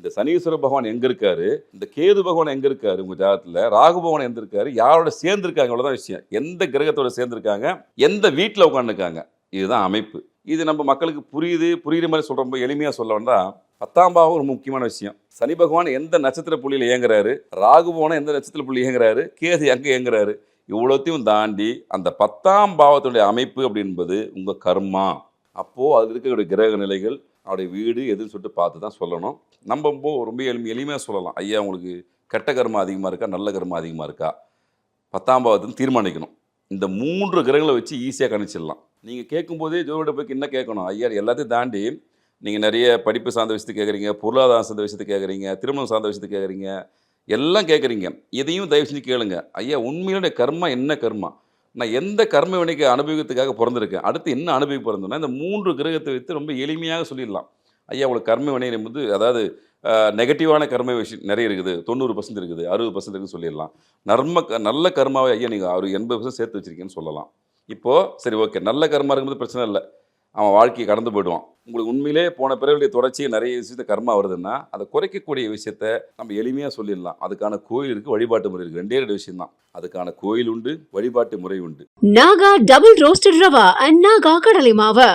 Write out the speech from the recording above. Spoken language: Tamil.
இந்த சனீஸ்வர பகவான் எங்க இருக்காரு, இந்த கேது பகவான் எங்க இருக்காரு உங்க ஜாதகத்துல, ராகு பகவான் எங்க இருக்காரு, யாரோட சேர்ந்திருக்காங்க, அவ்வளவுதான் விஷயம். எந்த கிரகத்தோட சேர்ந்திருக்காங்க, எந்த வீட்டுல உட்காந்துருக்காங்க, இதுதான் அமைப்பு. இது நம்ம மக்களுக்கு புரியுற மாதிரி சொல்றப்ப எளிமையா சொல்ல வேண்டா. 10ஆம் பாவம் ஒரு முக்கியமான விஷயம். சனி பகவான் எந்த நட்சத்திர புள்ளியில் இயங்குறாரு, ராகு பகவான் எந்த நட்சத்திர புள்ளி இயங்குறாரு, கேது எங்க இயங்குறாரு, இவ்வளோத்தையும் தாண்டி அந்த 10ஆம் பாவத்துடைய அமைப்பு அப்படின்பது உங்க கர்மா. அப்போ அதுல இருக்கக்கூடிய கிரக நிலைகள், அவருடைய வீடு எதுன்னு சொல்லிட்டு பார்த்து தான் சொல்லணும். நம்ம ரொம்ப எளிமையாக சொல்லலாம். ஐயா உங்களுக்கு கெட்ட கர்மா அதிகமாக இருக்கா, நல்ல கர்மா அதிகமாக இருக்கா, 10ஆம் பாவத்துன்னு தீர்மானிக்கணும். இந்த 3 கிரகங்களை வச்சு ஈஸியாக கணிச்சிடலாம். நீங்கள் கேட்கும்போதே ஜோதிட போய் என்ன கேட்கணும், ஐயா எல்லாத்தையும் தாண்டி நீங்கள் நிறைய படிப்பு சார்ந்த விஷயத்துக்கு கேட்குறீங்க, பொருளாதாரம் சார்ந்த விஷயத்துக்கு கேட்குறீங்க, திருமணம் சார்ந்த விஷயத்துக்கு கேட்குறீங்க, எல்லாம் கேட்குறீங்க. இதையும் தயவு செஞ்சு கேளுங்க. ஐயா உண்மையிலுடைய கர்மா என்ன கர்மா, நான் எந்த கர்ம வினைக்கு அனுபவிக்கிறதுக்காக பிறந்திருக்கேன், அடுத்து என்ன அனுபவிக்க பிறந்தோன்னா, இந்த 3 கிரகத்தை வைத்து ரொம்ப எளிமையாக சொல்லிடலாம். ஐயா உங்களுக்கு கர்ம வினை என்பது, அதாவது நெகட்டிவான கர்ம விஷயம் நிறைய இருக்குது, 90% இருக்குது, 60% இருக்குன்னு சொல்லிடலாம். நல்ல கர்மாவை ஐயா நீங்கள் ஒரு 80% சேர்த்து வச்சிருக்கீங்கன்னு சொல்லலாம். இப்போது சரி ஓகே, நல்ல கர்மா இருக்கும்போது பிரச்சனை இல்லை, அவன் வாழ்க்கையை கடந்து போயிடுவான். உங்களுக்கு உண்மையிலே போன பிறகுடைய தொடர்ச்சியை நிறைய விஷயத்த கர்மா வருதுன்னா அதை குறைக்கக்கூடிய விஷயத்த நம்ம எளிமையாக சொல்லிடலாம். அதுக்கான கோயில் இருக்குது, வழிபாட்டு முறை இருக்குது. 2 விஷயம் தான். அதுக்கான கோயில் உண்டு, வழிபாட்டு முறை உண்டு. Naga double roasted rava and Naga கடலை மாவு.